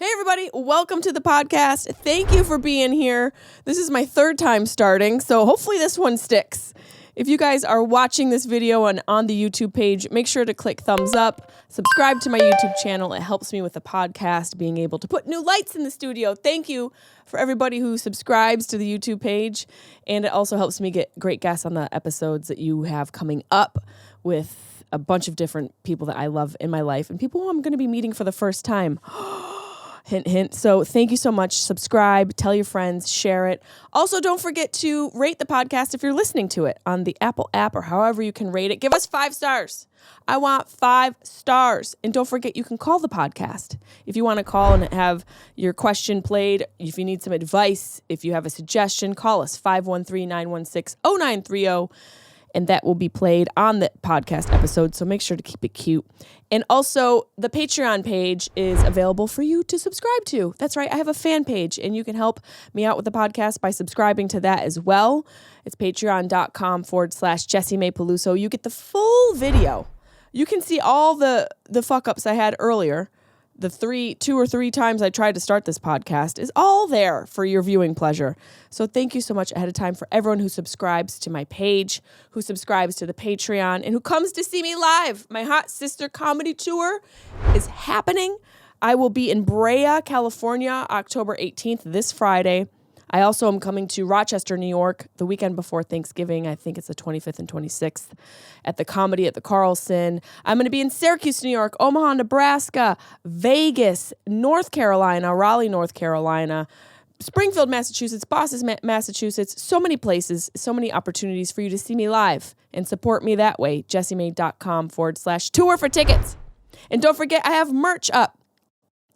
Hey, everybody. Welcome to the podcast. Thank you for being here. This is my third time starting, so hopefully this one sticks. If you guys are watching this video on the YouTube page, make sure to click thumbs up, subscribe to my YouTube channel. It helps me with the podcast, being able to put new lights in the studio. Thank you for everybody who subscribes to the YouTube page, and it also helps me get great guests on the episodes that you have coming up with a bunch of different people that I love in my life and people who I'm going to be meeting for the first time. Hint, hint. So thank you so much. Subscribe, tell your friends, share it. Also, don't forget to rate the podcast if you're listening to it on the Apple app or however you can rate it. Give us 5 stars. I want 5 stars. And don't forget, you can call the podcast. If you want to call and have your question played, if you need some advice, if you have a suggestion, call us 513-916-0930. And that will be played on the podcast episode, so make sure to keep it cute. And also, the Patreon page is available for you to subscribe to. That's right, I have a fan page, and you can help me out with the podcast by subscribing to that as well. It's patreon.com/Jessimae Peluso. You get the full video. You can see all the fuck-ups I had earlier. The 2 or 3 times I tried to start this podcast is all there for your viewing pleasure. So thank you so much ahead of time for everyone who subscribes to my page, who subscribes to the Patreon, and who comes to see me live. My Hot Sister Comedy Tour is happening. I will be in Brea, California, October 18th, this Friday. I also am coming to Rochester, New York, the weekend before Thanksgiving. I think it's the 25th and 26th at the Comedy at the Carlson. I'm going to be in Syracuse, New York, Omaha, Nebraska, Vegas, North Carolina, Raleigh, North Carolina, Springfield, Massachusetts, Boston, Massachusetts. So many places, so many opportunities for you to see me live and support me that way. JESSIMAE.com/tour for tickets. And don't forget, I have merch up.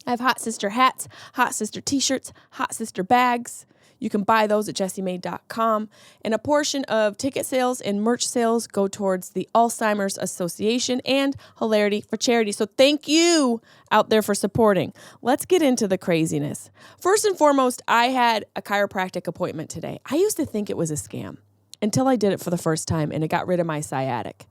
I have Hot Sister hats, Hot Sister t-shirts, Hot Sister bags. You can buy those at JESSIMAE.com. And a portion of ticket sales and merch sales go towards the Alzheimer's Association and Hilarity for Charity. So thank you out there for supporting. Let's get into the craziness. First and foremost, I had a chiropractic appointment today. I used to think it was a scam until I did it for the first time and it got rid of my sciatic.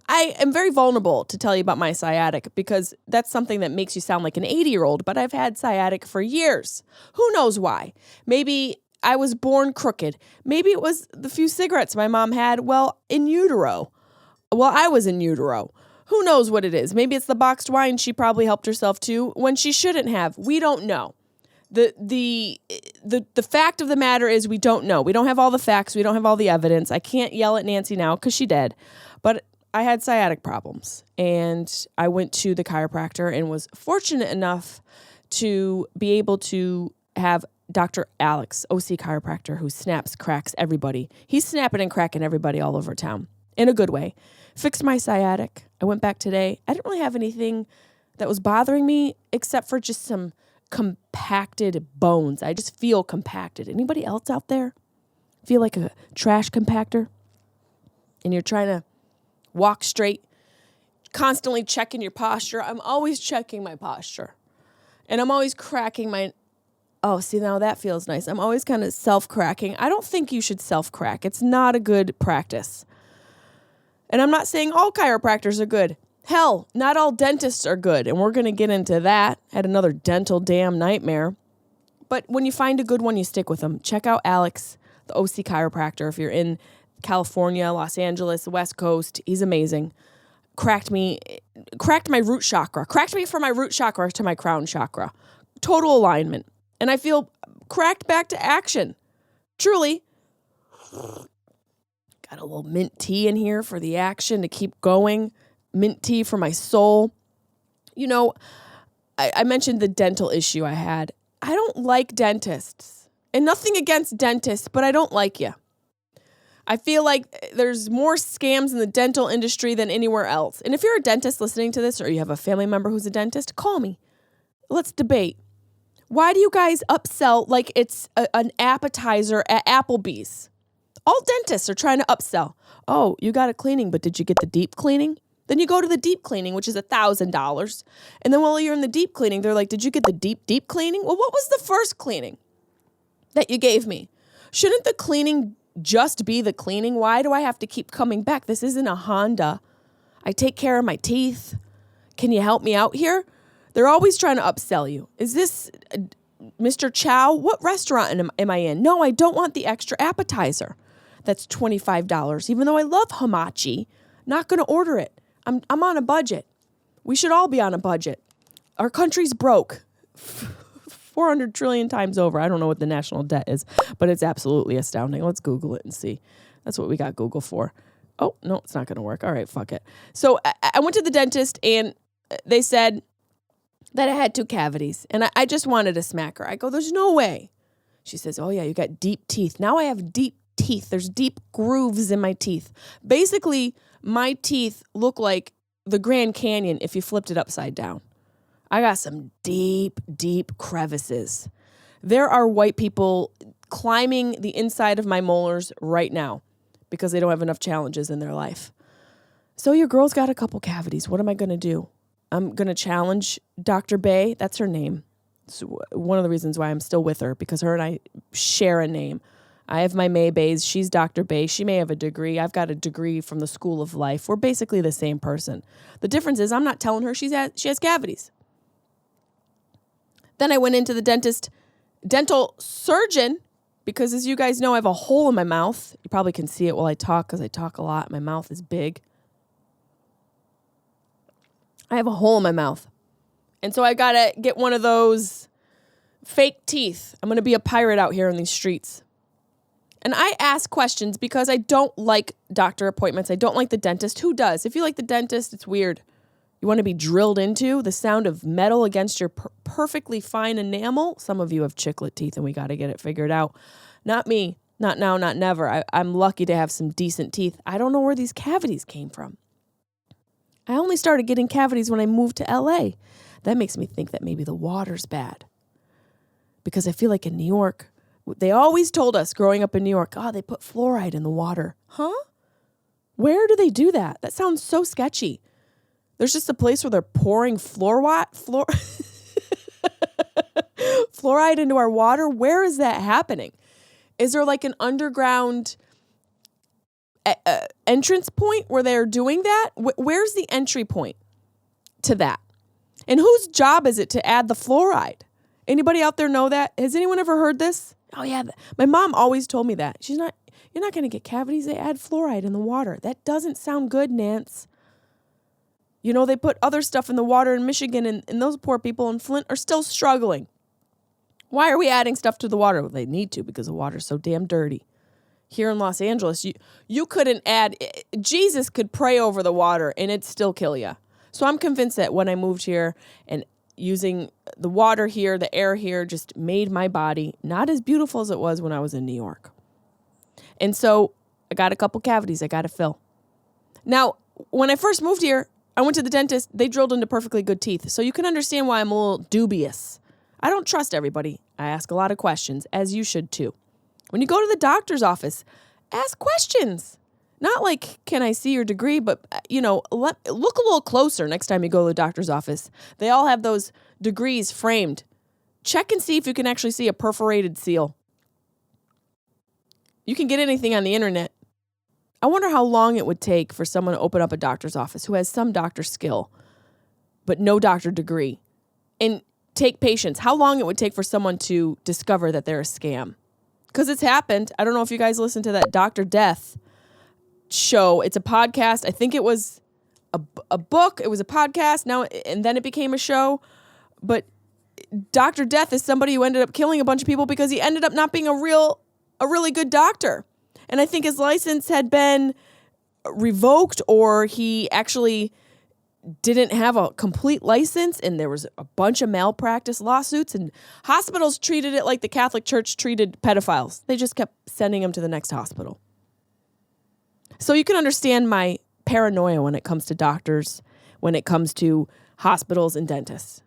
I am very vulnerable to tell you about my sciatic because that's something that makes you sound like an 80-year-old, but I've had sciatic for years. Who knows why? Maybe I was born crooked. Maybe it was the few cigarettes my mom had, in utero. I was in utero. Who knows what it is? Maybe it's the boxed wine she probably helped herself to when she shouldn't have. We don't know. The fact of the matter is we don't know. We don't have all the facts. We don't have all the evidence. I can't yell at Nancy now because she did. But I had sciatic problems, and I went to the chiropractor and was fortunate enough to be able to have Dr. Alex, OC chiropractor, who cracks everybody. He's snapping and cracking everybody all over town in a good way. Fixed my sciatic. I went back today. I didn't really have anything that was bothering me except for just some compacted bones. I just feel compacted. Anybody else out there feel like a trash compactor? And you're trying to walk straight, constantly checking your posture. I'm always checking my posture. And I'm always cracking my... Oh, see, now that feels nice. I'm always kind of self-cracking. I don't think you should self-crack. It's not a good practice. And I'm not saying all chiropractors are good. Hell, not all dentists are good. And we're going to get into that. Had another dental damn nightmare. But when you find a good one, you stick with them. Check out Alex, the OC chiropractor. If you're in California, Los Angeles, the West Coast, he's amazing. Cracked my root chakra. Cracked me from my root chakra to my crown chakra. Total alignment. And I feel cracked back to action. Truly. Got a little mint tea in here for the action to keep going. Mint tea for my soul. You know, I mentioned the dental issue I had. I don't like dentists. And nothing against dentists, but I don't like you. I feel like there's more scams in the dental industry than anywhere else. And if you're a dentist listening to this or you have a family member who's a dentist, call me. Let's debate. Why do you guys upsell like it's an appetizer at Applebee's? All dentists are trying to upsell. Oh, you got a cleaning, but did you get the deep cleaning? Then you go to the deep cleaning, which is $1,000. And then while you're in the deep cleaning, they're like, did you get the deep cleaning? Well, what was the first cleaning that you gave me? Shouldn't the cleaning just be the cleaning? Why do I have to keep coming back? This isn't a Honda. I take care of my teeth. Can you help me out here? They're always trying to upsell you. Is this Mr. Chow? What restaurant am I in? No, I don't want the extra appetizer. That's $25. Even though I love hamachi, not going to order it. I'm on a budget. We should all be on a budget. Our country's broke 400 trillion times over. I don't know what the national debt is, but it's absolutely astounding. Let's Google it and see. That's what we got Google for. Oh, no, it's not going to work. All right, fuck it. So I went to the dentist and they said that I had 2 cavities and I just wanted to smack her. I go, there's no way. She says, oh yeah, you got deep teeth. Now I have deep teeth. There's deep grooves in my teeth. Basically, my teeth look like the Grand Canyon if you flipped it upside down. I got some deep, deep crevices. There are white people climbing the inside of my molars right now because they don't have enough challenges in their life. So your girl's got a couple cavities. What am I going to do? I'm going to challenge Dr. Bay. That's her name. It's one of the reasons why I'm still with her, because her and I share a name. I have my May Bays. She's Dr. Bay. She may have a degree. I've got a degree from the School of Life. We're basically the same person. The difference is I'm not telling her she has cavities. Then I went into the dental surgeon, because as you guys know, I have a hole in my mouth. You probably can see it while I talk because I talk a lot. My mouth is big. I have a hole in my mouth. And so I got to get one of those fake teeth. I'm going to be a pirate out here in these streets. And I ask questions because I don't like doctor appointments. I don't like the dentist. Who does? If you like the dentist, it's weird. You want to be drilled into the sound of metal against your perfectly fine enamel. Some of you have chiclet teeth and we got to get it figured out. Not me. Not now, not never. I'm lucky to have some decent teeth. I don't know where these cavities came from. I only started getting cavities when I moved to LA. That makes me think that maybe the water's bad. Because I feel like in New York, they always told us growing up in New York, they put fluoride in the water. Huh? Where do they do that? That sounds so sketchy. There's just a place where they're pouring fluoride into our water. Where is that happening? Is there like an underground entrance point where they're doing that? Where's the entry point to that? And whose job is it to add the fluoride? Anybody out there know that? Has anyone ever heard this? Oh yeah, my mom always told me that. You're not going to get cavities. They add fluoride in the water. That doesn't sound good, Nance. You know, they put other stuff in the water in Michigan, and those poor people in Flint are still struggling. Why are we adding stuff to the water? Well, they need to because the water's so damn dirty. Here in Los Angeles, you couldn't add... Jesus could pray over the water, and it'd still kill you. So I'm convinced that when I moved here and using the water here, the air here, just made my body not as beautiful as it was when I was in New York. And so I got a couple cavities I got to fill. Now, when I first moved here, I went to the dentist. They drilled into perfectly good teeth. So you can understand why I'm a little dubious. I don't trust everybody. I ask a lot of questions, as you should too. When you go to the doctor's office, ask questions. Not like, can I see your degree? But, look a little closer next time you go to the doctor's office. They all have those degrees framed. Check and see if you can actually see a perforated seal. You can get anything on the internet. I wonder how long it would take for someone to open up a doctor's office who has some doctor skill, but no doctor degree, and take patients. How long it would take for someone to discover that they're a scam. Because it's happened. I don't know if you guys listened to that Dr. Death show. It's a podcast. I think it was a book. It was a podcast. Now, and then it became a show. But Dr. Death is somebody who ended up killing a bunch of people because he ended up not being a really good doctor. And I think his license had been revoked, or he actually didn't have a complete license, and there was a bunch of malpractice lawsuits, and hospitals treated it like the Catholic Church treated pedophiles. They just kept sending them to the next hospital. So you can understand my paranoia when it comes to doctors, when it comes to hospitals and dentists.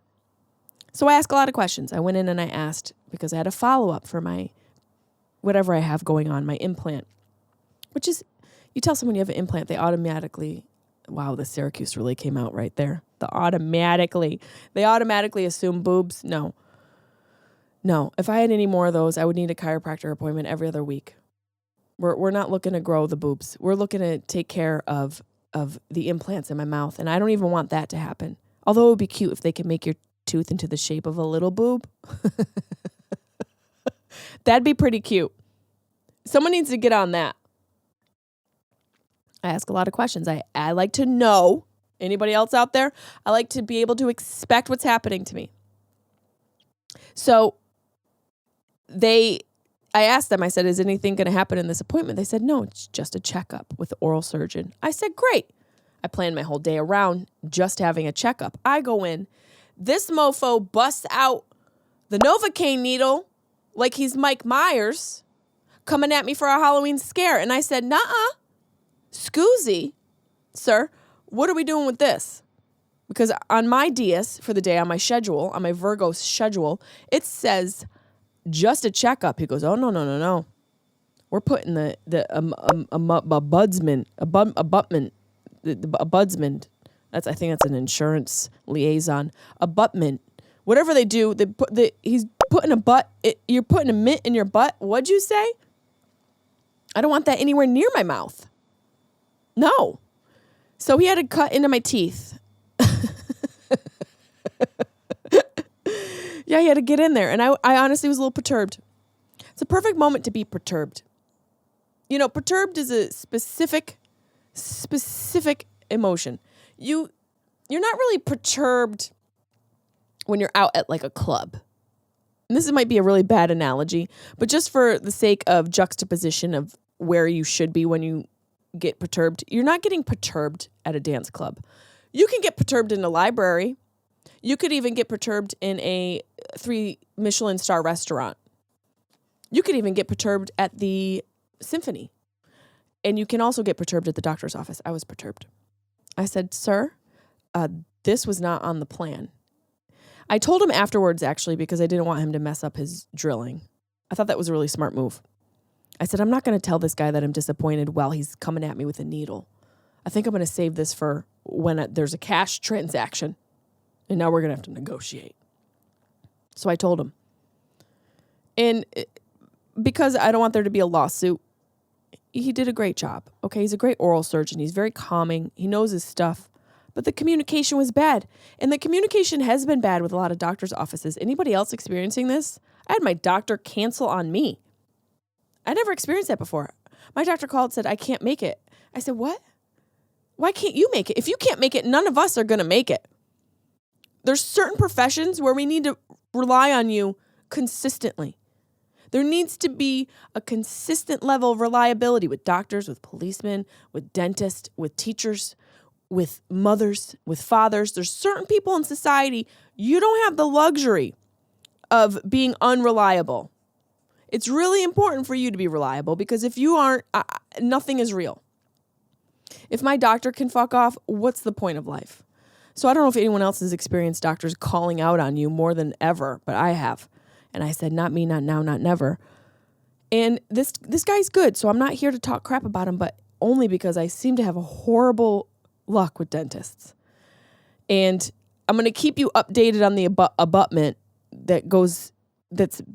So I ask a lot of questions. I went in and I asked because I had a follow-up for my whatever I have going on, my implant, which is, you tell someone you have an implant, they automatically, wow, the Syracuse really came out right there. They automatically assume boobs. No. If I had any more of those, I would need a chiropractor appointment every other week. We're not looking to grow the boobs. We're looking to take care of the implants in my mouth, and I don't even want that to happen. Although it would be cute if they could make your tooth into the shape of a little boob. That'd be pretty cute. Someone needs to get on that. I ask a lot of questions. I like to know. Anybody else out there? I like to be able to expect what's happening to me. So I asked them, I said, is anything going to happen in this appointment? They said, no, it's just a checkup with the oral surgeon. I said, great. I planned my whole day around just having a checkup. I go in. This mofo busts out the Novocaine needle like he's Mike Myers coming at me for a Halloween scare. And I said, nuh-uh. Scoozy, sir, what are we doing with this? Because on my DS for the day, on my schedule, on my Virgo schedule, it says just a checkup. He goes, oh, no. We're putting a budsman. I think that's an insurance liaison. A buttman. Whatever they do, he's putting you're putting a mint in your butt. What'd you say? I don't want that anywhere near my mouth. No. So he had to cut into my teeth. Yeah, he had to get in there. And I honestly was a little perturbed. It's a perfect moment to be perturbed. You know, perturbed is a specific emotion. You're not really perturbed when you're out at like a club. And this might be a really bad analogy, but just for the sake of juxtaposition of where you should be when you get perturbed, you're not getting perturbed at a dance club. You can get perturbed in a library. You could even get perturbed in a 3 Michelin star restaurant. You could even get perturbed at the symphony. And you can also get perturbed at the doctor's office. I was perturbed. I said, sir, this was not on the plan. I told him afterwards, actually, because I didn't want him to mess up his drilling. I thought that was a really smart move. I said, I'm not going to tell this guy that I'm disappointed while he's coming at me with a needle. I think I'm going to save this for when there's a cash transaction. And now we're going to have to negotiate. So I told him. And because I don't want there to be a lawsuit, he did a great job. Okay, he's a great oral surgeon. He's very calming. He knows his stuff. But the communication was bad. And the communication has been bad with a lot of doctors' offices. Anybody else experiencing this? I had my doctor cancel on me. I never experienced that before. My doctor called and said, I can't make it. I said, what? Why can't you make it? If you can't make it, none of us are going to make it. There's certain professions where we need to rely on you consistently. There needs to be a consistent level of reliability with doctors, with policemen, with dentists, with teachers, with mothers, with fathers. There's certain people in society, you don't have the luxury of being unreliable. It's really important for you to be reliable because if you aren't, nothing is real. If my doctor can fuck off, what's the point of life? So I don't know if anyone else has experienced doctors calling out on you more than ever, but I have. And I said, not me, not now, not never. And this guy's good, so I'm not here to talk crap about him, but only because I seem to have a horrible luck with dentists. And I'm going to keep you updated on the abutment that's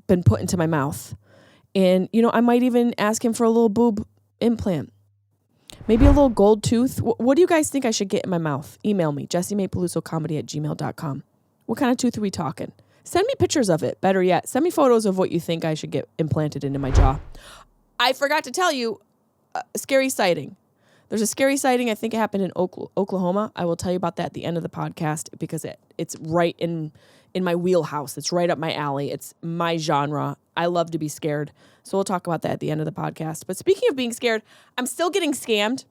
been put into my mouth. And, I might even ask him for a little boob implant. Maybe a little gold tooth. What do you guys think I should get in my mouth? Email me, JessimaePelusoComedy@gmail.com. What kind of tooth are we talking? Send me pictures of it. Better yet, send me photos of what you think I should get implanted into my jaw. I forgot to tell you, a scary sighting. There's a scary sighting. I think it happened in Oklahoma. I will tell you about that at the end of the podcast because it's right in my wheelhouse. It's right up my alley. It's my genre. I love to be scared. So we'll talk about that at the end of the podcast. But speaking of being scared, I'm still getting scammed.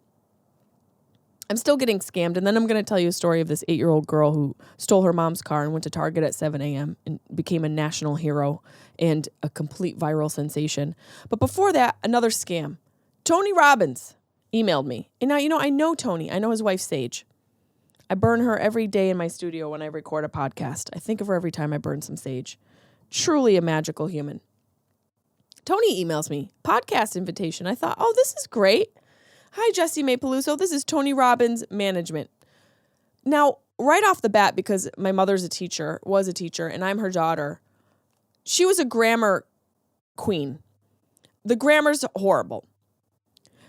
And then I'm going to tell you a story of this 8-year-old girl who stole her mom's car and went to Target at 7 a.m. and became a national hero and a complete viral sensation. But before that, another scam. Tony Robbins emailed me. And now, I know Tony. I know his wife, Sage. I burn her every day in my studio when I record a podcast. I think of her every time I burn some sage. Truly a magical human. Tony emails me, podcast invitation. I thought, oh, this is great. Hi, Jessimae Peluso. This is Tony Robbins Management. Now, right off the bat, because my mother's was a teacher, and I'm her daughter, she was a grammar queen. The grammar's horrible.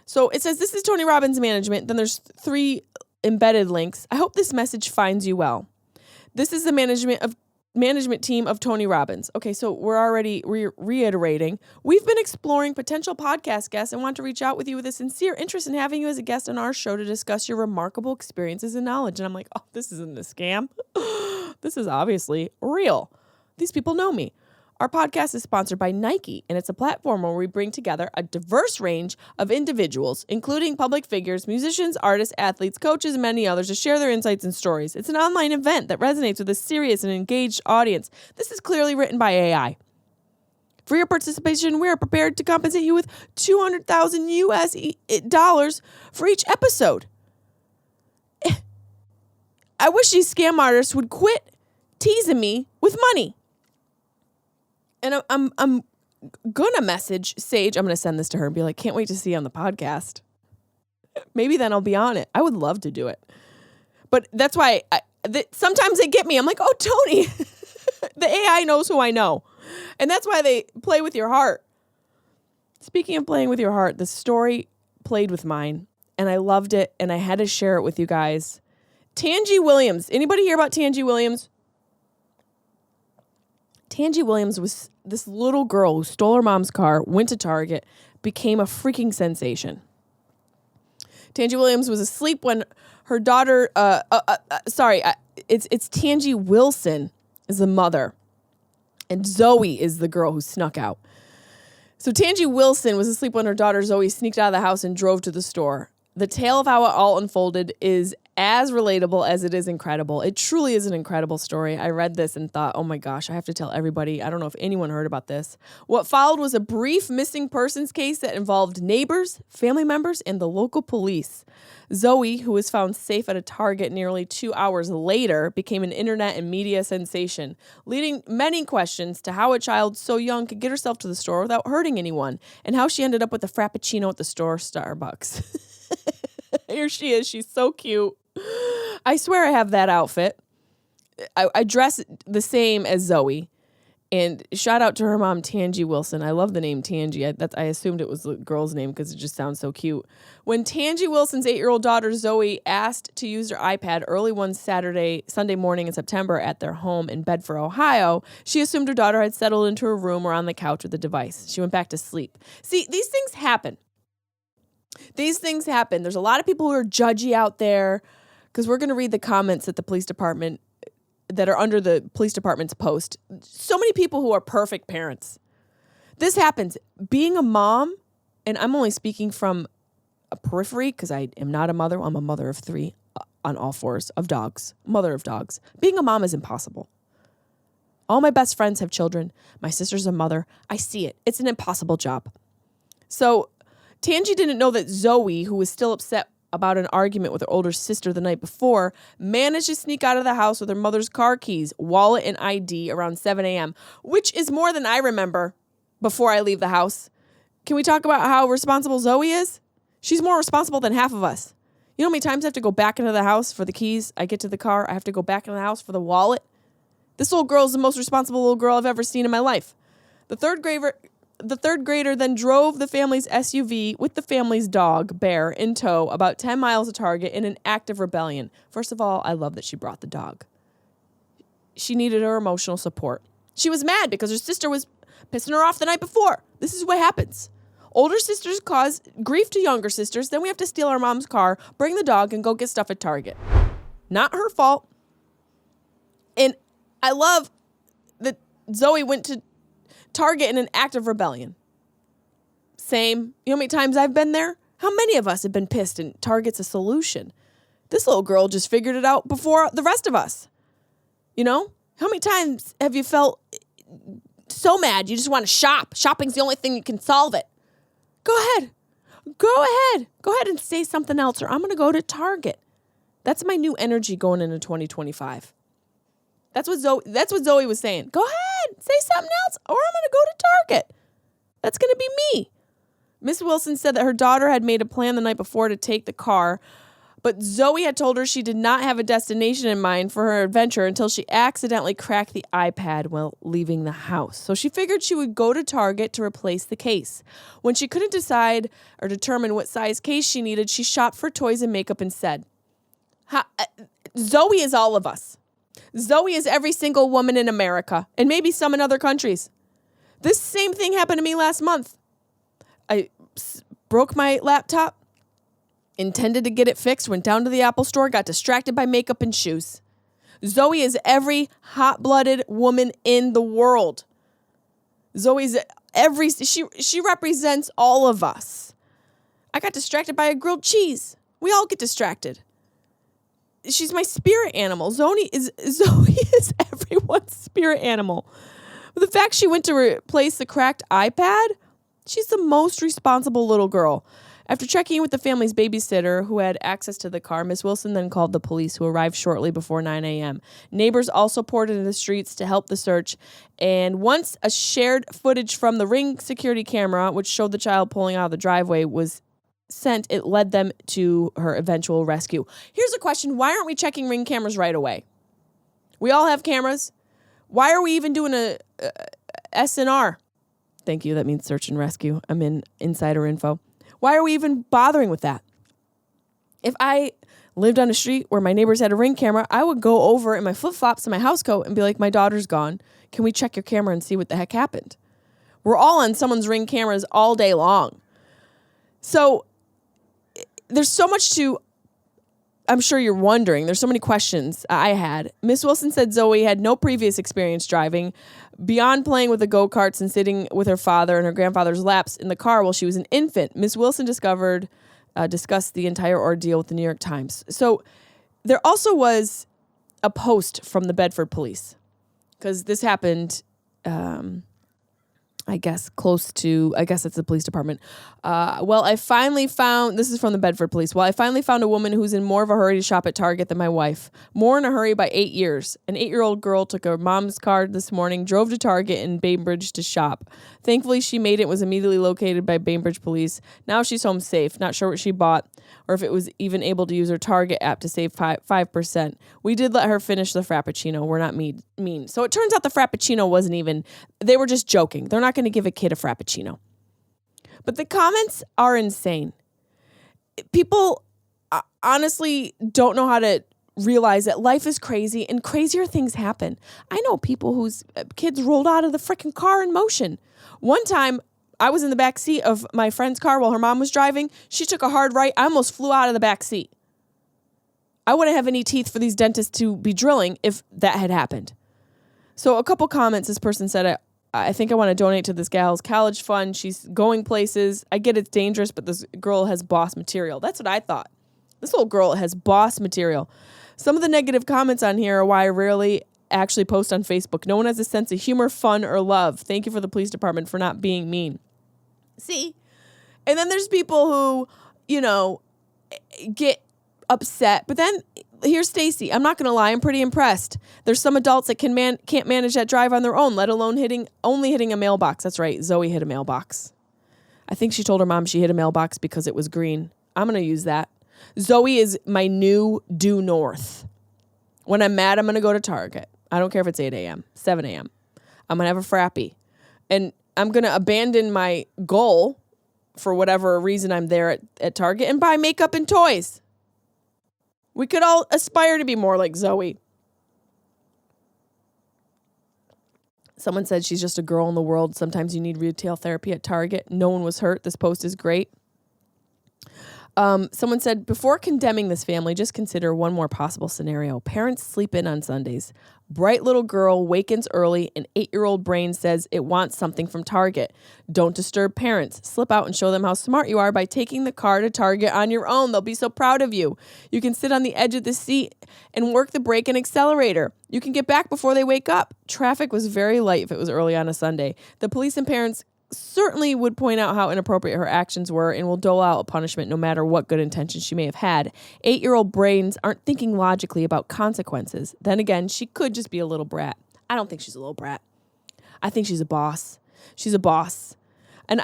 So it says, this is Tony Robbins Management. Then there's 3 embedded links. I hope this message finds you well. This is the management of management team of Tony Robbins. Okay, so we're already reiterating. We've been exploring potential podcast guests and want to reach out with you with a sincere interest in having you as a guest on our show to discuss your remarkable experiences and knowledge. And I'm like, oh, this isn't a scam. This is obviously real. These people know me. Our podcast is sponsored by Nike, and it's a platform where we bring together a diverse range of individuals, including public figures, musicians, artists, athletes, coaches, and many others, to share their insights and stories. It's an online event that resonates with a serious and engaged audience. This is clearly written by AI. For your participation, we are prepared to compensate you with $200,000 US dollars for each episode. I wish these scam artists would quit teasing me with money. And I'm going to message Sage. I'm going to send this to her and be like, can't wait to see you on the podcast. Maybe then I'll be on it. I would love to do it. But that's why sometimes they get me. I'm like, oh, Tony, the AI knows who I know. And that's why they play with your heart. Speaking of playing with your heart, the story played with mine. And I loved it. And I had to share it with you guys. Tangi Williams. Anybody hear about Tangi Williams? Tangi Williams was this little girl who stole her mom's car, went to Target, became a freaking sensation. Tangi Williams was asleep when her daughter, it's Tangi Wilson is the mother, and Zoe is the girl who snuck out. So Tangi Wilson was asleep when her daughter Zoe sneaked out of the house and drove to the store. The tale of how it all unfolded is as relatable as it is incredible. It truly is an incredible story. I read this and thought, oh my gosh, I have to tell everybody. I don't know if anyone heard about this. What followed was a brief missing persons case that involved neighbors, family members, and the local police. Zoe, who was found safe at a Target nearly 2 hours later, became an internet and media sensation, leading many questions to how a child so young could get herself to the store without hurting anyone, and how she ended up with a Frappuccino at the store Starbucks. Here she is. She's so cute. I swear I have that outfit. I dress the same as Zoe. And shout out to her mom, Tangi Wilson. I love the name Tangi. I assumed it was the girl's name because it just sounds so cute. When Tangi Wilson's 8-year-old daughter, Zoe, asked to use her iPad early one Sunday morning in September at their home in Bedford, Ohio, she assumed her daughter had settled into her room or on the couch with the device. She went back to sleep. See, these things happen. These things happen. There's a lot of people who are judgy out there because we're going to read the comments at the police department that are under the police department's post. So many people who are perfect parents. This happens. Being a mom, and I'm only speaking from a periphery because I am not a mother. I'm a mother of 3 on all 4s of dogs. Mother of dogs. Being a mom is impossible. All my best friends have children. My sister's a mother. I see it. It's an impossible job. So Tangi didn't know that Zoe, who was still upset about an argument with her older sister the night before, managed to sneak out of the house with her mother's car keys, wallet, and ID around 7 a.m., which is more than I remember before I leave the house. Can we talk about how responsible Zoe is? She's more responsible than half of us. You know how many times I have to go back into the house for the keys? I get to the car, I have to go back into the house for the wallet. This little girl is the most responsible little girl I've ever seen in my life. The third grader then drove the family's SUV with the family's dog, Bear, in tow about 10 miles to Target in an act of rebellion. First of all, I love that she brought the dog. She needed her emotional support. She was mad because her sister was pissing her off the night before. This is what happens. Older sisters cause grief to younger sisters. Then we have to steal our mom's car, bring the dog, and go get stuff at Target. Not her fault. And I love that Zoe went to Target in an act of rebellion. Same. You know how many times I've been there? How many of us have been pissed and Target's a solution? This little girl just figured it out before the rest of us. You know? How many times have you felt so mad you just want to shop? Shopping's the only thing that can solve it. Go ahead. Go ahead and say something else, or I'm going to go to Target. That's my new energy going into 2025. That's what Zoe was saying. Go ahead, say something else, or I'm going to go to Target. That's going to be me. Miss Wilson said that her daughter had made a plan the night before to take the car, but Zoe had told her she did not have a destination in mind for her adventure until she accidentally cracked the iPad while leaving the house. So she figured she would go to Target to replace the case. When she couldn't decide or determine what size case she needed, she shopped for toys and makeup and said, Zoe is all of us. Zoe is every single woman in America and maybe some in other countries. This same thing happened to me last month. I broke my laptop, intended to get it fixed, went down to the Apple store, got distracted by makeup and shoes. Zoe is every hot-blooded woman in the world. Zoe's she represents all of us. I got distracted by a grilled cheese. We all get distracted. She's my spirit animal. Zoe is everyone's spirit animal. But the fact she went to replace the cracked iPad, she's the most responsible little girl. After checking in with the family's babysitter who had access to the car, Miss Wilson then called the police, who arrived shortly before 9 a.m. Neighbors also poured into the streets to help the search. And once a shared footage from the Ring security camera, which showed the child pulling out of the driveway, was sent, it led them to her eventual rescue. Here's a question. Why aren't we checking Ring cameras right away? We all have cameras. Why are we even doing a SNR? Thank you. That means search and rescue. I'm in insider info. Why are we even bothering with that? If I lived on a street where my neighbors had a Ring camera, I would go over in my flip-flops and my house coat and be like, my daughter's gone. Can we check your camera and see what the heck happened? We're all on someone's Ring cameras all day long. So there's so much to, I'm sure you're wondering. There's so many questions I had. Miss Wilson said Zoe had no previous experience driving. Beyond playing with the go-karts and sitting with her father and her grandfather's laps in the car while she was an infant, Miss Wilson discussed the entire ordeal with the New York Times. So there also was a post from the Bedford police, because this happened, I guess it's the police department. I finally found, this is from the Bedford police. I finally found a woman who's in more of a hurry to shop at Target than my wife. More in a hurry by 8 years. An 8-year-old girl took her mom's car this morning, drove to Target in Bainbridge to shop. Thankfully, she made it, was immediately located by Bainbridge police. Now she's home safe. Not sure what she bought or if it was even able to use her Target app to save 5%. We did let her finish the Frappuccino. We're not mean. So it turns out the Frappuccino wasn't even, they were just joking. They're not going to give a kid a Frappuccino. But the comments are insane. People honestly don't know how to realize that life is crazy and crazier things happen. I know people whose kids rolled out of the freaking car in motion. One time, I was in the back seat of my friend's car while her mom was driving. She took a hard right. I almost flew out of the back seat. I wouldn't have any teeth for these dentists to be drilling if that had happened. So a couple comments. This person said, I think I want to donate to this gal's college fund. She's going places. I get it's dangerous, but this girl has boss material. That's what I thought. This little girl has boss material. Some of the negative comments on here are why I rarely actually post on Facebook. No one has a sense of humor, fun, or love. Thank you for the police department for not being mean. See? And then there's people who, get upset. But then here's Stacy. I'm not going to lie. I'm pretty impressed. There's some adults that can't manage that drive on their own, let alone only hitting a mailbox. That's right. Zoe hit a mailbox. I think she told her mom she hit a mailbox because it was green. I'm going to use that. Zoe is my new due north. When I'm mad, I'm going to go to Target. I don't care if it's 8 a.m., 7 a.m. I'm going to have a Frappy. And I'm going to abandon my goal for whatever reason I'm there at Target and buy makeup and toys. We could all aspire to be more like Zoe. Someone said she's just a girl in the world. Sometimes you need retail therapy at Target. No one was hurt. This post is great. Someone said, before condemning this family, just consider one more possible scenario. Parents sleep in on Sundays. Bright little girl wakens early. An 8-year-old brain says it wants something from Target. Don't disturb parents. Slip out and show them how smart you are by taking the car to Target on your own. They'll be so proud of you. You can sit on the edge of the seat and work the brake and accelerator. You can get back before they wake up. Traffic was very light if it was early on a Sunday. The police and parents certainly would point out how inappropriate her actions were and will dole out a punishment no matter what good intentions she may have had. 8-year-old brains aren't thinking logically about consequences. Then again, she could just be a little brat. I don't think she's a little brat. I think she's a boss. She's a boss. And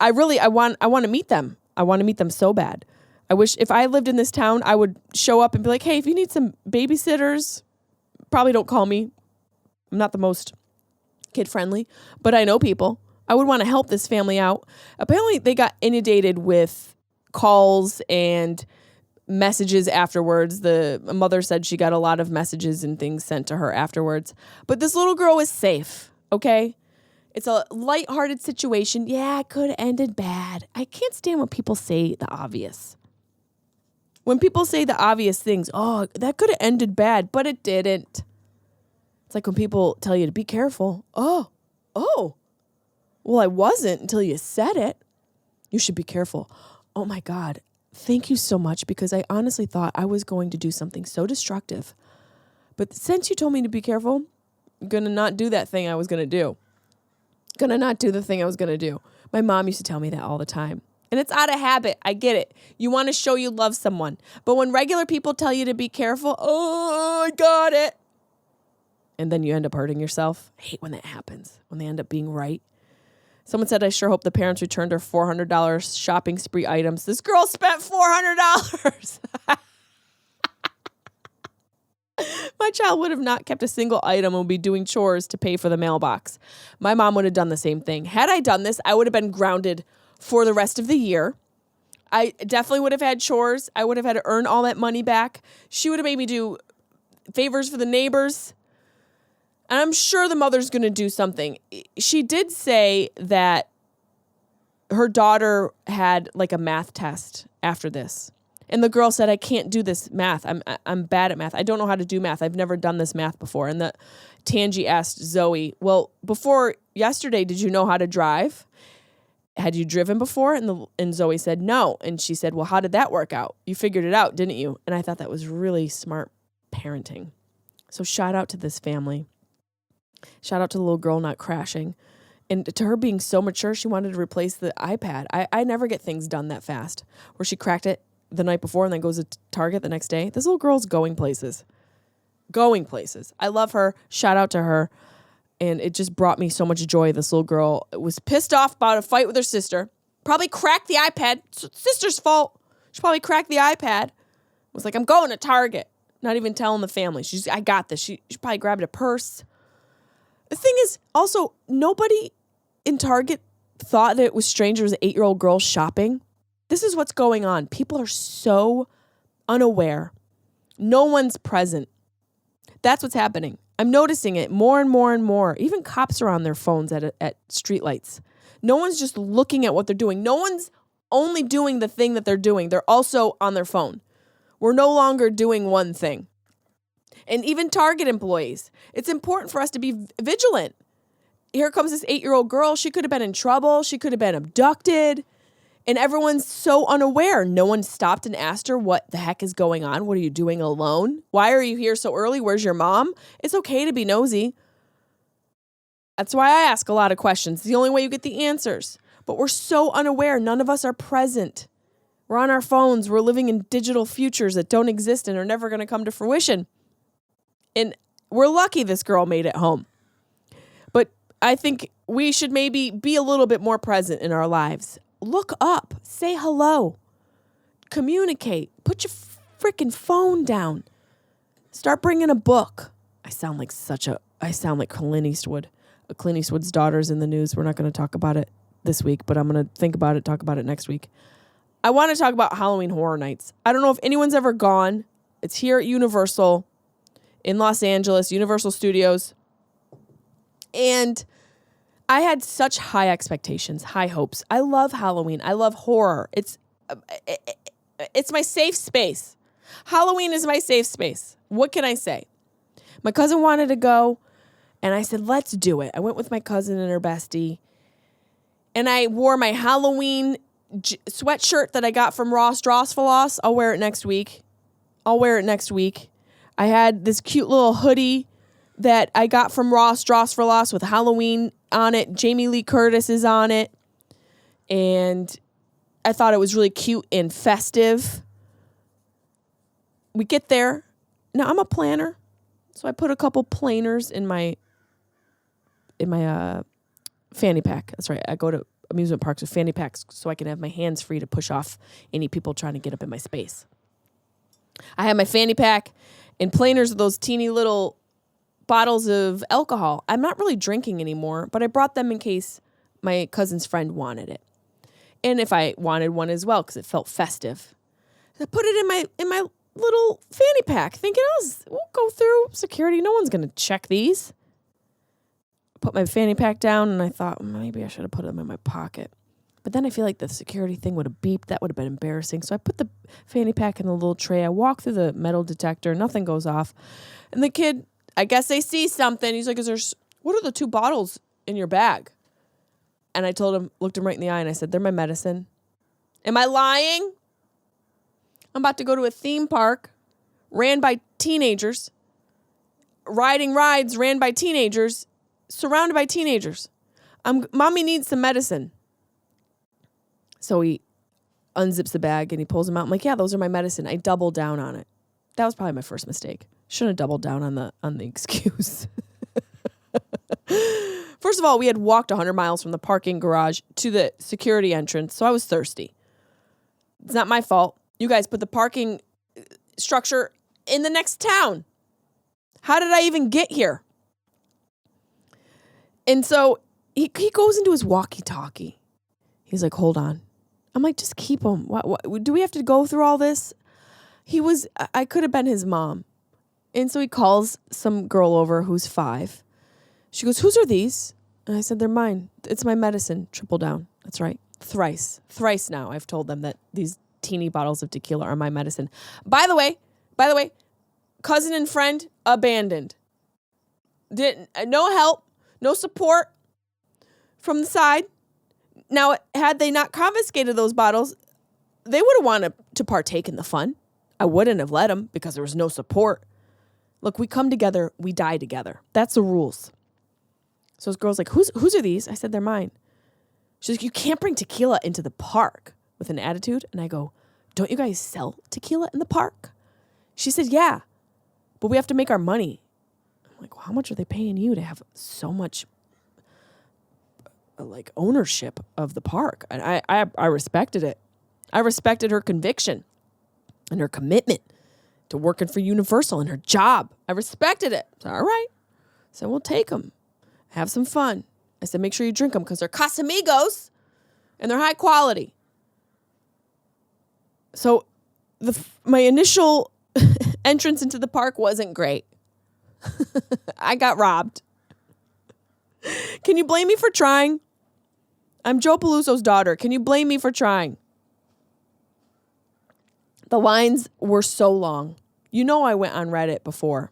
I want to meet them. I want to meet them so bad. I wish if I lived in this town, I would show up and be like, hey, if you need some babysitters, probably don't call me. I'm not the most kid-friendly, but I know people. I would want to help this family out. Apparently, they got inundated with calls and messages afterwards. The mother said she got a lot of messages and things sent to her afterwards. But this little girl is safe, okay? It's a lighthearted situation. Yeah, it could have ended bad. I can't stand when people say the obvious. When people say the obvious things, oh, that could have ended bad, but it didn't. It's like when people tell you to be careful. Oh, well, I wasn't until you said it. You should be careful. Oh my God, thank you so much, because I honestly thought I was going to do something so destructive. But since you told me to be careful, I'm going to not do that thing I was going to do. Gonna not do the thing I was going to do. My mom used to tell me that all the time. And it's out of habit. I get it. You want to show you love someone. But when regular people tell you to be careful, oh, I got it. And then you end up hurting yourself. I hate when that happens, when they end up being right. Someone said, I sure hope the parents returned her $400 shopping spree items. This girl spent $400. My child would have not kept a single item and would be doing chores to pay for the mailbox. My mom would have done the same thing. Had I done this, I would have been grounded for the rest of the year. I definitely would have had chores. I would have had to earn all that money back. She would have made me do favors for the neighbors. And I'm sure the mother's going to do something. She did say that her daughter had like a math test after this. And the girl said, I can't do this math. I'm bad at math. I don't know how to do math. I've never done this math before. And the Tangi asked Zoe, well, before yesterday, did you know how to drive? Had you driven before? And Zoe said, no. And she said, well, how did that work out? You figured it out, didn't you? And I thought that was really smart parenting. So shout out to this family. Shout out to the little girl not crashing. And to her being so mature, she wanted to replace the iPad. I never get things done that fast, where she cracked it the night before and then goes to Target the next day. This little girl's going places. Going places. I love her. Shout out to her. And it just brought me so much joy. This little girl was pissed off about a fight with her sister. Probably cracked the iPad. Sister's fault. She probably cracked the iPad. Was like, I'm going to Target. Not even telling the family. I got this. She probably grabbed a purse. The thing is, also, nobody in Target thought that it was strange there was an 8-year-old girl shopping. This is what's going on. People are so unaware. No one's present. That's what's happening. I'm noticing it more and more and more. Even cops are on their phones at streetlights. No one's just looking at what they're doing. No one's only doing the thing that they're doing. They're also on their phone. We're no longer doing one thing. And even Target employees, it's important for us to be vigilant. Here comes this 8-year-old girl. She could have been in trouble. She could have been abducted. And everyone's so unaware. No one stopped and asked her, what the heck is going on? What are you doing alone? Why are you here so early? Where's your mom? It's okay to be nosy. That's why I ask a lot of questions. It's the only way you get the answers. But we're so unaware. None of us are present. We're on our phones. We're living in digital futures that don't exist and are never going to come to fruition. And we're lucky this girl made it home. But I think we should maybe be a little bit more present in our lives. Look up. Say hello. Communicate. Put your freaking phone down. Start bringing a book. I sound like Clint Eastwood. Clint Eastwood's daughter's in the news. We're not going to talk about it this week, but I'm going to think about it, talk about it next week. I want to talk about Halloween Horror Nights. I don't know if anyone's ever gone. It's here at Universal in Los Angeles, Universal Studios. And I had such high expectations, high hopes. I love Halloween. I love horror. It's my safe space. Halloween is my safe space. What can I say? My cousin wanted to go, and I said, let's do it. I went with my cousin and her bestie, and I wore my Halloween sweatshirt that I got from Ross Drosselos. I'll wear it next week. I had this cute little hoodie that I got from Ross Drosselos with Halloween on it. Jamie Lee Curtis is on it. And I thought it was really cute and festive. We get there. Now, I'm a planner. So I put a couple planners in my fanny pack. That's right. I go to amusement parks with fanny packs so I can have my hands free to push off any people trying to get up in my space. I have my fanny pack and planners of those teeny little bottles of alcohol. I'm not really drinking anymore, but I brought them in case my cousin's friend wanted it. And if I wanted one as well, because it felt festive. I put it in my little fanny pack, thinking, we'll go through security. No one's going to check these. Put my fanny pack down, and I thought, maybe I should have put them in my pocket. But then I feel like the security thing would have beeped. That would have been embarrassing. So I put the fanny pack in the little tray. I walk through the metal detector. Nothing goes off. And the kid, I guess they see something. He's like, what are the 2 bottles in your bag? And I told him, looked him right in the eye, and I said, they're my medicine. Am I lying? I'm about to go to a theme park ran by teenagers, riding rides ran by teenagers, surrounded by teenagers. Mommy needs some medicine. So he unzips the bag and he pulls them out. I'm like, yeah, those are my medicine. I doubled down on it. That was probably my first mistake. Shouldn't have doubled down on the excuse. First of all, we had walked 100 miles from the parking garage to the security entrance, so I was thirsty. It's not my fault. You guys put the parking structure in the next town. How did I even get here? And so he goes into his walkie-talkie. He's like, hold on. I'm like, just keep him. What, do we have to go through all this? I could have been his mom. And so he calls some girl over who's 5. She goes, whose are these? And I said, they're mine. It's my medicine. Triple down. That's right. Thrice now I've told them that these teeny bottles of tequila are my medicine. By the way, cousin and friend abandoned. No help, no support from the side. Now, had they not confiscated those bottles, they would have wanted to partake in the fun. I wouldn't have let them because there was no support. Look, we come together, we die together. That's the rules. So this girl's like, whose are these? I said, they're mine. She's like, you can't bring tequila into the park, with an attitude. And I go, don't you guys sell tequila in the park? She said, yeah, but we have to make our money. I'm like, well, how much are they paying you to have so much ownership of the park? And I respected it. I respected her conviction and her commitment to working for Universal and her job. I respected it. So, all right. So we'll take them. Have some fun. I said, make sure you drink them because they're Casamigos and they're high quality. So my initial entrance into the park wasn't great. I got robbed. Can you blame me for trying? I'm Joe Peluso's daughter. Can you blame me for trying? The lines were so long. You know I went on Reddit before.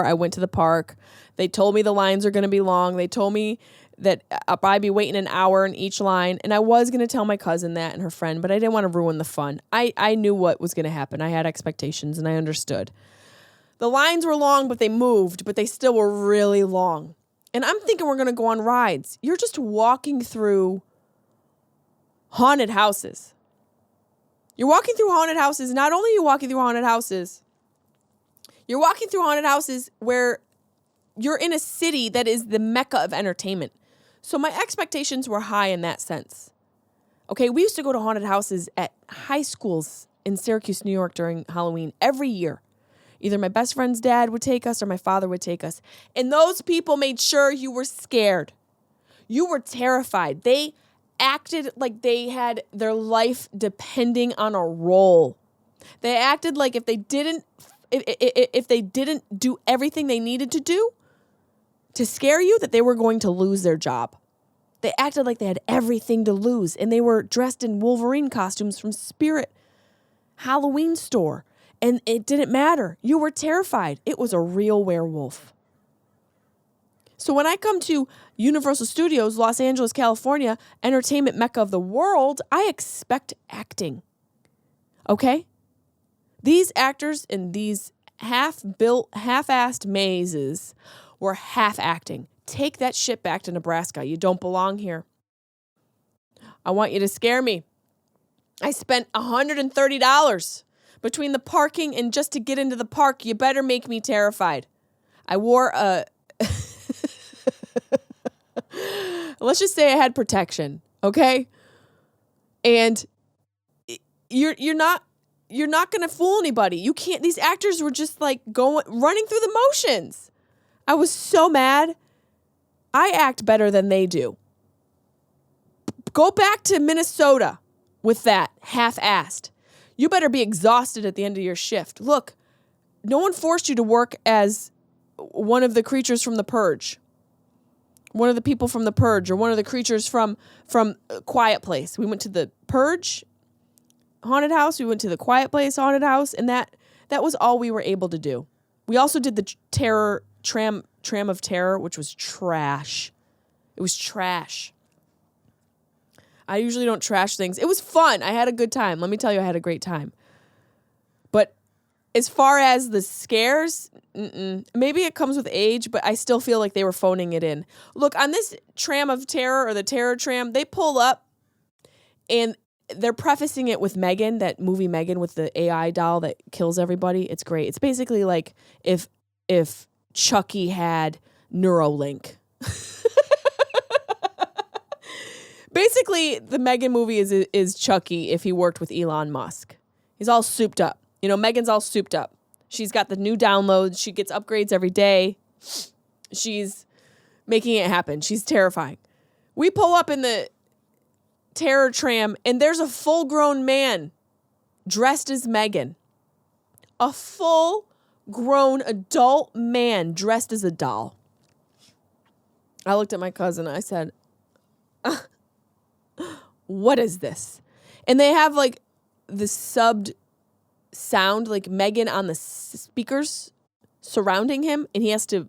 I went to the park. They told me the lines are going to be long. They told me that I'd be waiting an hour in each line. And I was going to tell my cousin that and her friend, but I didn't want to ruin the fun. I knew what was going to happen. I had expectations and I understood. The lines were long, but they moved, but they still were really long. And I'm thinking we're going to go on rides. You're just walking through haunted houses. You're walking through haunted houses. Not only are you walking through haunted houses, you're walking through haunted houses where you're in a city that is the mecca of entertainment. So my expectations were high in that sense. Okay, we used to go to haunted houses at high schools in Syracuse, New York during Halloween every year. Either my best friend's dad would take us or my father would take us. And those people made sure you were scared. You were terrified. They acted like they had their life depending on a role. They acted like if they didn't do everything they needed to do to scare you, that they were going to lose their job. They acted like they had everything to lose, and they were dressed in Wolverine costumes from Spirit Halloween store, and it didn't matter. You were terrified. It was a real werewolf. So when I come to Universal Studios, Los Angeles, California, entertainment mecca of the world, I expect acting. Okay? These actors in these half-built, half-assed mazes were half-acting. Take that shit back to Nebraska. You don't belong here. I want you to scare me. I spent $130 between the parking and just to get into the park. You better make me terrified. I wore a... Let's just say I had protection, okay? And you're not going to fool anybody. You can't. These actors were just running through the motions. I was so mad. I act better than they do. Go back to Minnesota. with that half-assed. You better be exhausted at the end of your shift. Look, no one forced you to work as one of the creatures from The Purge. One of the people from The Purge, or one of the creatures from Quiet Place. We went to the Purge haunted house. We went to the Quiet Place haunted house, and that was all we were able to do. We also did the tram of terror, which was trash. It was trash. I usually don't trash things. It was fun. I had a good time. Let me tell you, I had a great time. But as far as the scares, maybe it comes with age, but I still feel like they were phoning it in. Look, on this tram of terror, or the terror tram, they pull up and they're prefacing it with Megan, that movie Megan with the AI doll that kills everybody. It's great. It's basically like if Chucky had Neuralink. Basically, the Megan movie is Chucky if he worked with Elon Musk. He's all souped up. You know, Megan's all souped up. She's got the new downloads. She gets upgrades every day. She's making it happen. She's terrifying. We pull up in the terror tram, and there's a full-grown man dressed as Megan. A full-grown adult man dressed as a doll. I looked at my cousin. I said, what is this? And they have like the subbed sound, like Megan on the speakers surrounding him, and he has to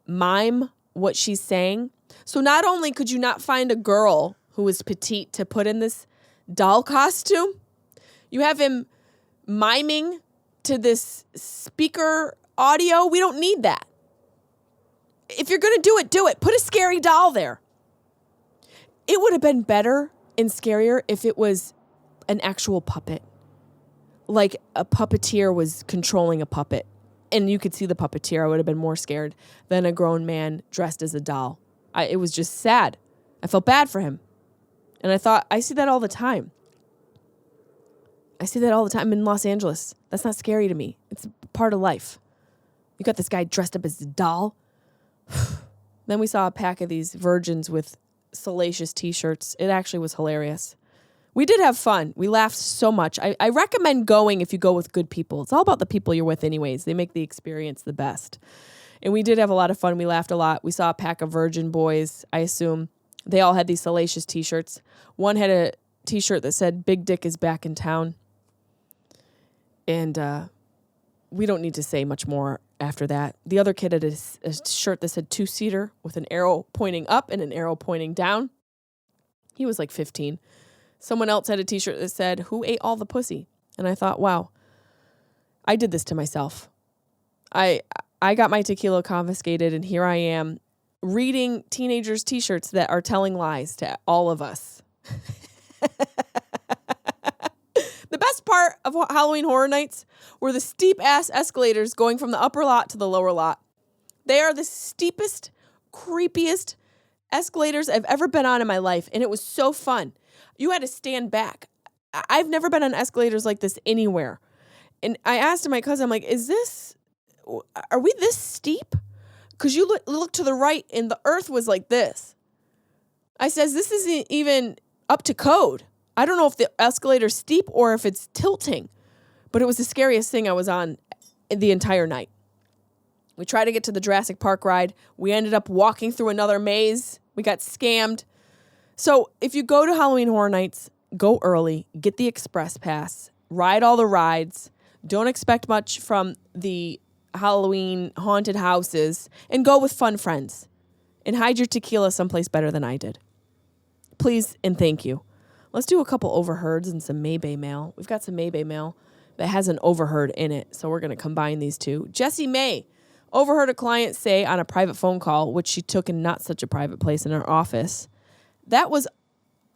mime what she's saying. So not only could you not find a girl who was petite to put in this doll costume, you have him miming to this speaker audio. We don't need that. If you're going to do it. Put a scary doll there. It would have been better and scarier if it was an actual puppet. Like a puppeteer was controlling a puppet. And you could see the puppeteer. I would have been more scared than a grown man dressed as a doll. It was just sad. I felt bad for him. And I thought, I see that all the time. I see that all the time in Los Angeles. That's not scary to me. It's part of life. You got this guy dressed up as a doll. Then we saw a pack of these virgins with salacious t-shirts. It actually was hilarious. We did have fun. We laughed so much. I recommend going if you go with good people. It's all about the people you're with anyways. They make the experience the best. And we did have a lot of fun. We laughed a lot. We saw a pack of virgin boys, I assume. They all had these salacious t-shirts. One had a t-shirt that said, "Big Dick is back in town." And we don't need to say much more after that. The other kid had a shirt that said two-seater with an arrow pointing up and an arrow pointing down. He was like 15. Someone else had a t-shirt that said, "Who ate all the pussy?" And I thought, wow, I did this to myself. I got my tequila confiscated, and here I am reading teenagers' t-shirts that are telling lies to all of us. The best part of Halloween Horror Nights were the steep-ass escalators going from the upper lot to the lower lot. They are the steepest, creepiest escalators I've ever been on in my life, and it was so fun. You had to stand back. I've never been on escalators like this anywhere. And I asked my cousin, I'm like, are we this steep? Because you look to the right, and the earth was like this. I says, this isn't even up to code. I don't know if the escalator's steep or if it's tilting, but it was the scariest thing I was on the entire night. We tried to get to the Jurassic Park ride. We ended up walking through another maze. We got scammed. So if you go to Halloween Horror Nights, go early, get the express pass, ride all the rides. Don't expect much from the Halloween haunted houses, and go with fun friends. And hide your tequila someplace better than I did. Please and thank you. Let's do a couple overheards and some Maybay mail. We've got some Maybay mail that has an overheard in it, so we're going to combine these two. Jessimae overheard a client say on a private phone call, which she took in not such a private place in her office, that was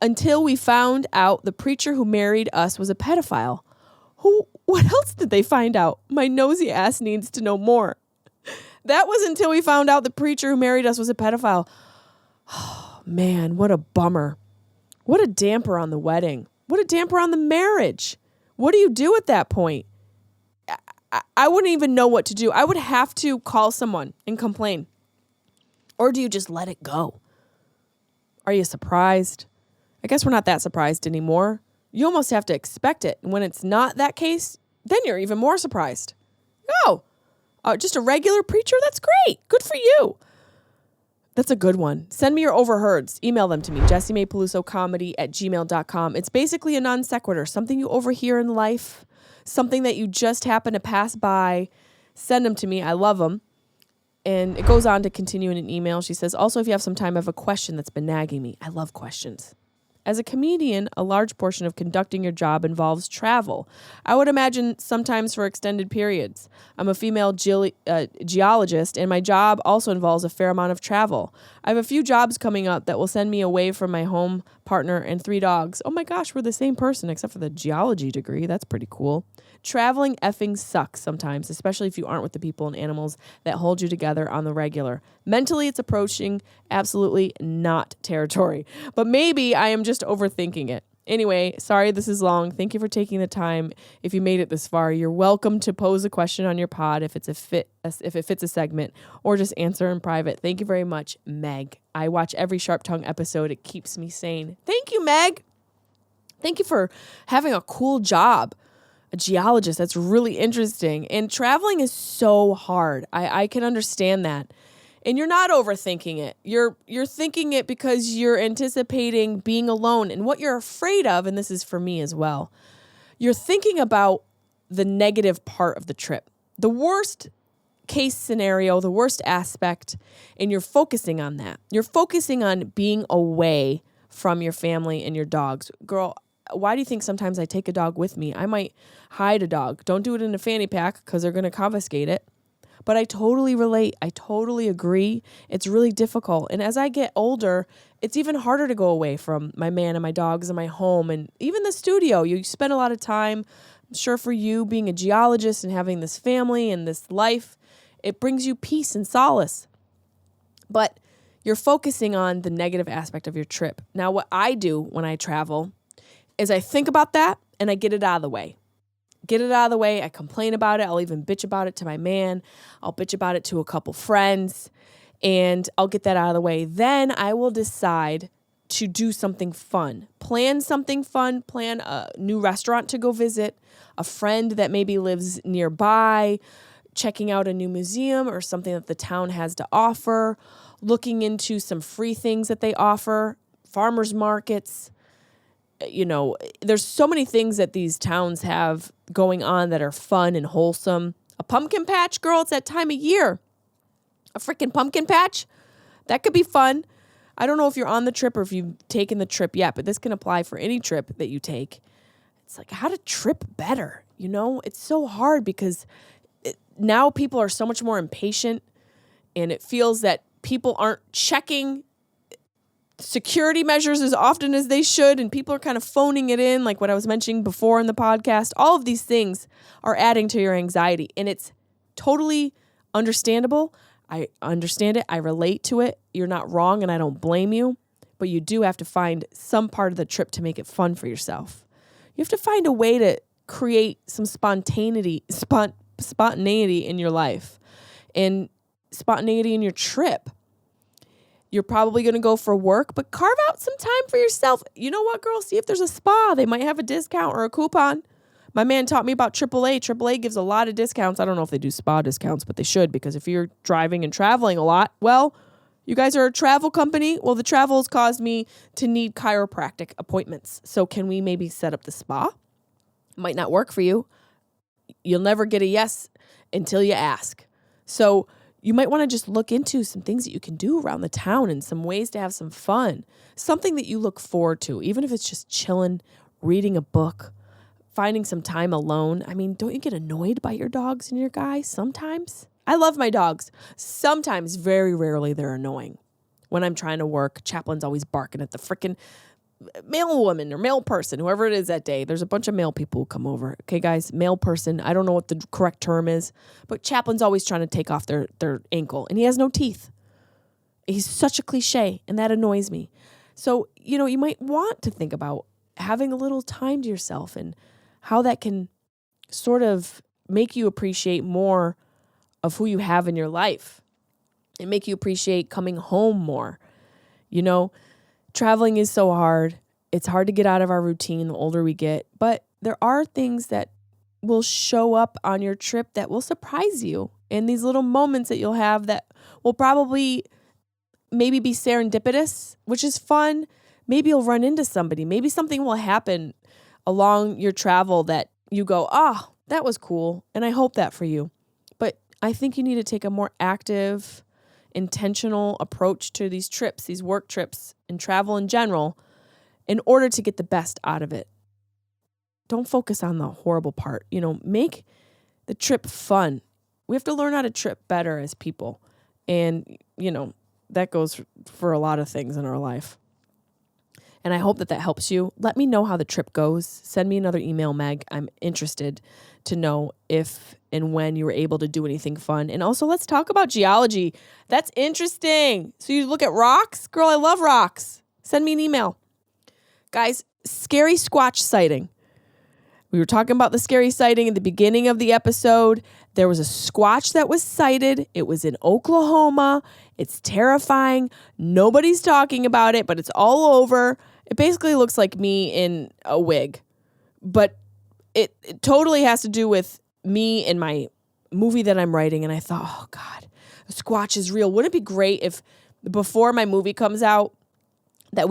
until we found out the preacher who married us was a pedophile. What else did they find out? My nosy ass needs to know more. That was until we found out the preacher who married us was a pedophile. Oh, man, what a bummer. What a damper on the wedding. What a damper on the marriage. What do you do at that point? I wouldn't even know what to do. I would have to call someone and complain. Or do you just let it go? Are you surprised? I guess we're not that surprised anymore. You almost have to expect it. And when it's not that case, then you're even more surprised. Oh, just a regular preacher? That's great. Good for you. That's a good one. Send me your overheards. Email them to me, jessimaepelusocomedy@gmail.com. It's basically a non sequitur, something you overhear in life, something that you just happen to pass by. Send them to me. I love them. And it goes on to continue in an email. She says, also, if you have some time, I have a question that's been nagging me. I love questions. As a comedian, a large portion of conducting your job involves travel. I would imagine sometimes for extended periods. I'm a female geologist, and my job also involves a fair amount of travel. I have a few jobs coming up that will send me away from my home, partner, and 3 dogs. Oh my gosh, we're the same person except for the geology degree. That's pretty cool. Traveling effing sucks sometimes, especially if you aren't with the people and animals that hold you together on the regular. Mentally, it's approaching absolutely not territory. But maybe I am just overthinking it. Anyway, sorry this is long. Thank you for taking the time. If you made it this far, you're welcome to pose a question on your pod if it fits a segment, or just answer in private. Thank you very much, Meg. I watch every Sharp Tongue episode. It keeps me sane. Thank you, Meg. Thank you for having a cool job. A geologist. That's really interesting. And traveling is so hard. I can understand that. And you're not overthinking it. You're thinking it because you're anticipating being alone. And what you're afraid of, and this is for me as well, you're thinking about the negative part of the trip. The worst case scenario, the worst aspect, and you're focusing on that. You're focusing on being away from your family and your dogs. Girl, why do you think sometimes I take a dog with me? I might hide a dog. Don't do it in a fanny pack because they're going to confiscate it. But I totally relate. I totally agree. It's really difficult. And as I get older, it's even harder to go away from my man and my dogs and my home and even the studio. You spend a lot of time, I'm sure for you, being a geologist and having this family and this life, it brings you peace and solace. But you're focusing on the negative aspect of your trip. Now, what I do when I travel is I think about that and I get it out of the way. Get it out of the way. I complain about it. I'll even bitch about it to my man. I'll bitch about it to a couple friends, and I'll get that out of the way. Then I will decide to do something fun. Plan something fun. Plan a new restaurant to go visit, a friend that maybe lives nearby, checking out a new museum or something that the town has to offer, looking into some free things that they offer, farmers markets. You know, there's so many things that these towns have going on that are fun and wholesome. A pumpkin patch, girl, it's that time of year. A freaking pumpkin patch. That could be fun. I don't know if you're on the trip or if you've taken the trip yet, but this can apply for any trip that you take. It's like how to trip better. You know, it's so hard because now people are so much more impatient, and it feels that people aren't checking security measures as often as they should, and people are kind of phoning it in, like what I was mentioning before in the podcast. All of these things are adding to your anxiety, and it's totally understandable. I understand it. I relate to it. You're not wrong, and I don't blame you, but you do have to find some part of the trip to make it fun for yourself. You have to find a way to create some spontaneity in your life and spontaneity in your trip. You're probably going to go for work, but carve out some time for yourself. You know what, girl? See if there's a spa. They might have a discount or a coupon. My man taught me about AAA. AAA gives a lot of discounts. I don't know if they do spa discounts, but they should, because if you're driving and traveling a lot, well, you guys are a travel company. Well, the travel has caused me to need chiropractic appointments. So can we maybe set up the spa? Might not work for you. You'll never get a yes until you ask. So you might want to just look into some things that you can do around the town and some ways to have some fun. Something that you look forward to, even if it's just chilling, reading a book, finding some time alone. I mean, don't you get annoyed by your dogs and your guys sometimes? I love my dogs. Sometimes, very rarely, they're annoying. When I'm trying to work, Chaplain's always barking at the freaking male woman or male person, whoever it is that day. There's a bunch of male people who come over. Okay, guys, male person. I don't know what the correct term is, but Chaplain's always trying to take off their ankle, and he has no teeth. He's such a cliche, and that annoys me. So, you know, you might want to think about having a little time to yourself and how that can sort of make you appreciate more of who you have in your life and make you appreciate coming home more. You know, traveling is so hard, It's hard to get out of our routine the older we get, but there are things that will show up on your trip that will surprise you. And these little moments that you'll have that will probably maybe be serendipitous, which is fun. Maybe you'll run into somebody. Maybe something will happen along your travel that you go, that was cool. And I hope that for you. But I think you need to take a more active, intentional approach to these trips, these work trips, and travel in general in order to get the best out of it. Don't focus on the horrible part. Make the trip fun. We have to learn how to trip better as people. And, that goes for a lot of things in our life. And I hope that helps you. Let me know how the trip goes. Send me another email, Meg. I'm interested to know if and when you were able to do anything fun. And also, let's talk about geology. That's interesting. So you look at rocks? Girl, I love rocks. Send me an email. Guys, scary Squatch sighting. We were talking about the scary sighting at the beginning of the episode. There was a Squatch that was sighted. It was in Oklahoma. It's terrifying. Nobody's talking about it, but it's all over. It basically looks like me in a wig. But it totally has to do with me and my movie that I'm writing. And I thought, oh, God, a Squatch is real. Wouldn't it be great if before my movie comes out that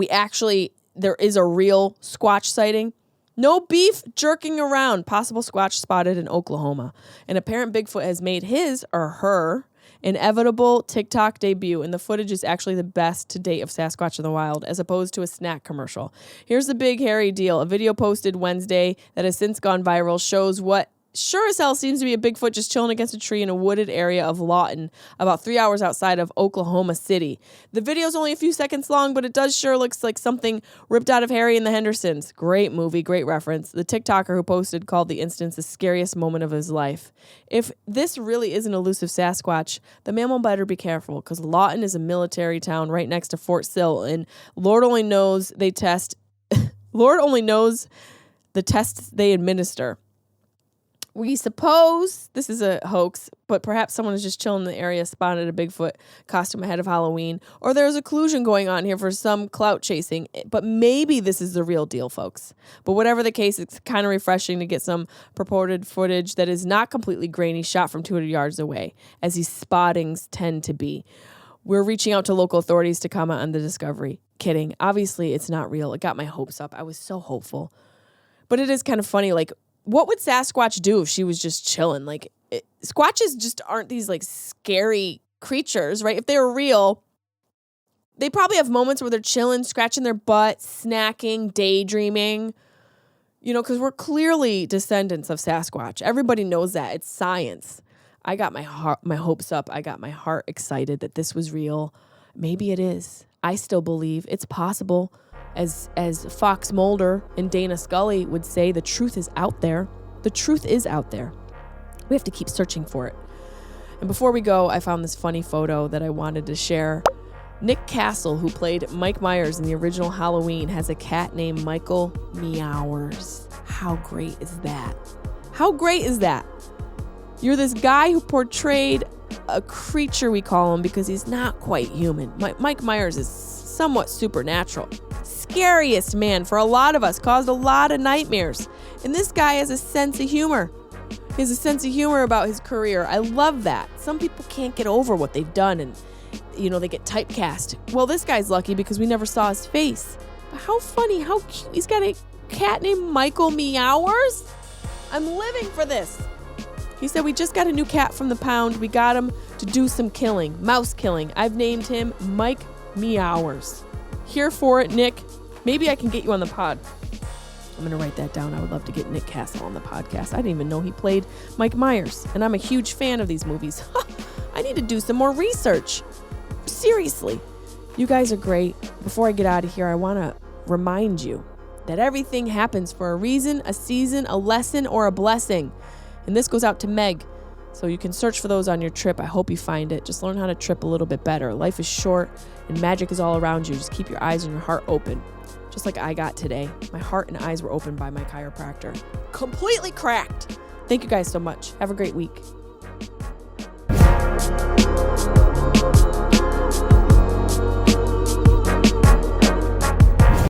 there is a real Squatch sighting? No beef jerking around. Possible Squatch spotted in Oklahoma. An apparent Bigfoot has made his or her inevitable TikTok debut, and the footage is actually the best to date of Sasquatch in the wild, as opposed to a snack commercial. Here's the big hairy deal. A video posted Wednesday that has since gone viral shows what sure as hell seems to be a Bigfoot just chilling against a tree in a wooded area of Lawton, about 3 hours outside of Oklahoma City. The video's only a few seconds long, but it does sure looks like something ripped out of Harry and the Hendersons. Great movie, great reference. The TikToker who posted called the instance the scariest moment of his life. If this really is an elusive Sasquatch, the mammal better be careful, because Lawton is a military town right next to Fort Sill, and Lord only knows the tests they administer. We suppose this is a hoax, but perhaps someone is just chilling in the area, spotted a Bigfoot costume ahead of Halloween, or there's a collusion going on here for some clout chasing, but maybe this is the real deal, folks. But whatever the case, it's kind of refreshing to get some purported footage that is not completely grainy, shot from 200 yards away, as these spottings tend to be. We're reaching out to local authorities to comment on the discovery. Kidding. Obviously, it's not real. It got my hopes up. I was so hopeful. But it is kind of funny, what would Sasquatch do if she was just chilling? Squatches just aren't these scary creatures, right? If they were real, they probably have moments where they're chilling, scratching their butt, snacking, daydreaming, because we're clearly descendants of Sasquatch. Everybody knows that. It's science. I got my hopes up. I got my heart excited that this was real. Maybe it is. I still believe it's possible. As Fox Mulder and Dana Scully would say, the truth is out there. The truth is out there. We have to keep searching for it. And before we go, I found this funny photo that I wanted to share. Nick Castle, who played Mike Myers in the original Halloween, has a cat named Michael Meowers. How great is that? How great is that? You're this guy who portrayed a creature, we call him, because he's not quite human. Mike Myers is somewhat supernatural. Scariest man for a lot of us, caused a lot of nightmares. And this guy has a sense of humor. He has a sense of humor about his career. I love that. Some people can't get over what they've done and, they get typecast. Well, this guy's lucky because we never saw his face. But how funny, how cute. He's got a cat named Michael Meowers. I'm living for this. He said, we just got a new cat from the pound. We got him to do some killing, mouse killing. I've named him Mike Meowers. Here for it, Nick. Maybe I can get you on the pod. I'm going to write that down. I would love to get Nick Castle on the podcast. I didn't even know he played Mike Myers, and I'm a huge fan of these movies. I need to do some more research. Seriously. You guys are great. Before I get out of here, I want to remind you that everything happens for a reason, a season, a lesson, or a blessing. And this goes out to Meg. So you can search for those on your trip. I hope you find it. Just learn how to trip a little bit better. Life is short and magic is all around you. Just keep your eyes and your heart open. Just like I got today. My heart and eyes were opened by my chiropractor. Completely cracked. Thank you guys so much. Have a great week.